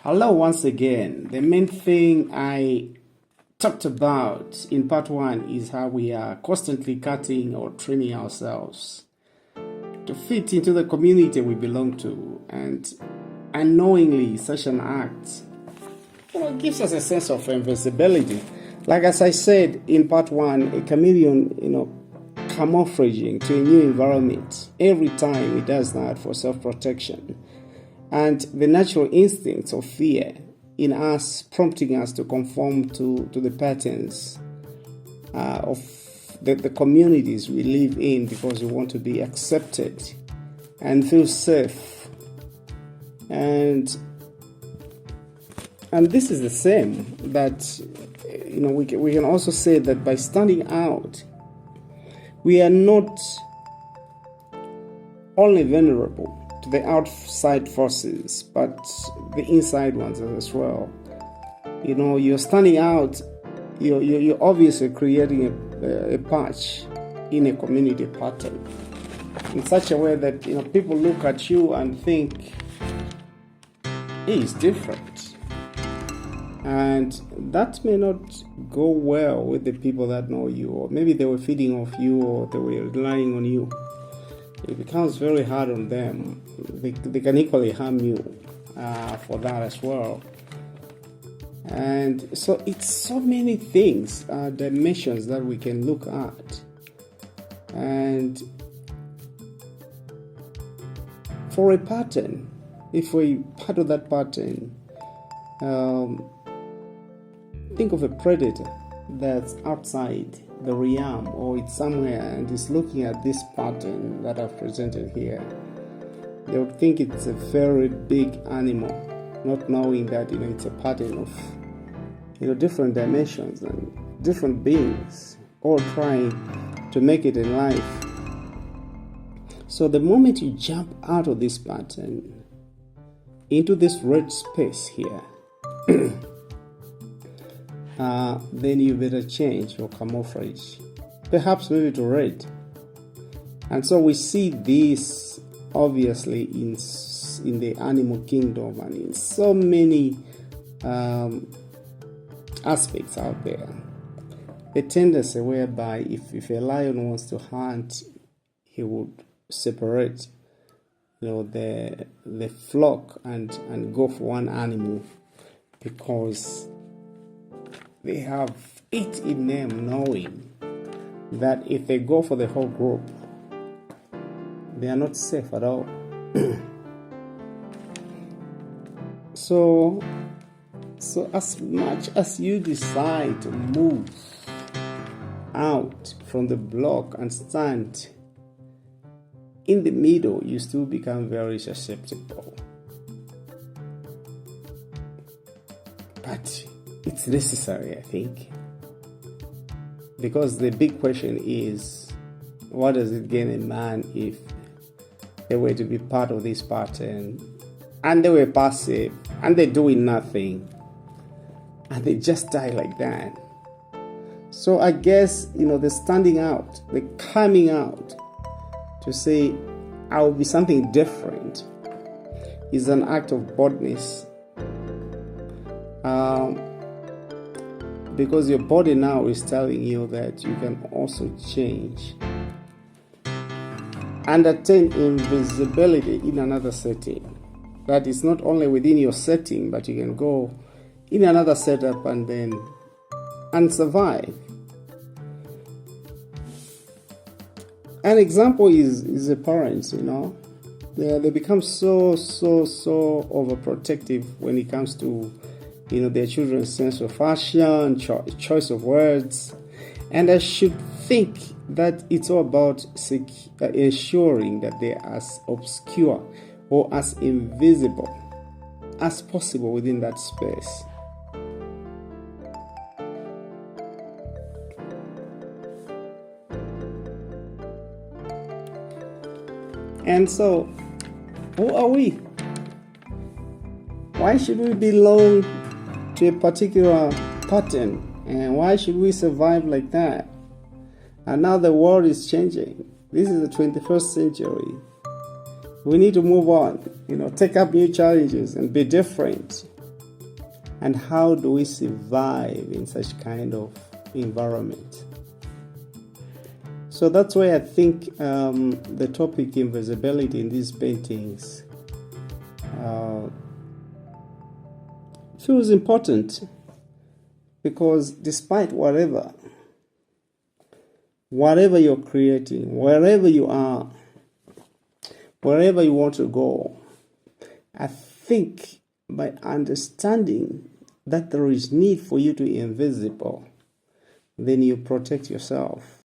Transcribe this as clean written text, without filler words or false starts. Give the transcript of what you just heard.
Hello once again. The main thing I talked about in part one is how we are constantly cutting or trimming ourselves to fit into the community we belong to, and unknowingly such an act gives us a sense of invisibility. Like as I said in part one, a chameleon, camouflaging to a new environment every time it does that for self-protection. And the natural instincts of fear in us prompting us to conform to the patterns of the communities we live in because we want to be accepted and feel safe. And this is the same that, we can also say that by standing out, we are not only vulnerable to the outside forces, but the inside ones as well. You're standing out, you're obviously creating a patch in a community pattern in such a way that people look at you and think he's different, and that may not go well with the people that know you, or maybe they were feeding off you, or they were relying on you. It becomes very hard on them. They can equally harm you for that as well. And so it's so many things, dimensions that we can look at. And for a pattern, if we part of that pattern, think of a predator that's outside the realm, or it's somewhere and is looking at this pattern that I've presented here. They would think it's a very big animal, not knowing that it's a pattern of different dimensions and different beings, all trying to make it in life. So the moment you jump out of this pattern into this red space here, then you better change your camouflage, perhaps maybe to red. And so we see this obviously in the animal kingdom and in so many aspects out there. The tendency whereby if a lion wants to hunt, he would separate the flock and go for one animal, because they have it in them knowing that if they go for the whole group, they are not safe at all. So as much as you decide to move out from the block and stand in the middle, you still become very susceptible. But it's necessary, I think, because the big question is, what does it gain a man if they were to be part of this pattern and they were passive and they're doing nothing and they just die like that? So I guess, the standing out, the coming out to say, I will be something different, is an act of boldness. Because your body now is telling you that you can also change and attain invisibility in another setting. That is not only within your setting, but you can go in another setup and survive. An example is the parents, they become so overprotective when it comes to their children's sense of fashion, choice of words. And I should think that it's all about ensuring that they're as obscure or as invisible as possible within that space. And so, who are we? Why should we belong to a particular pattern, and why should we survive like that? And now the world is changing. This is the 21st century. We need to move on, take up new challenges and be different. And how do we survive in such kind of environment? So that's why I think the topic invisibility in these paintings feels important, because despite whatever you're creating, wherever you are, wherever you want to go, I think by understanding that there is need for you to be invisible, then you protect yourself.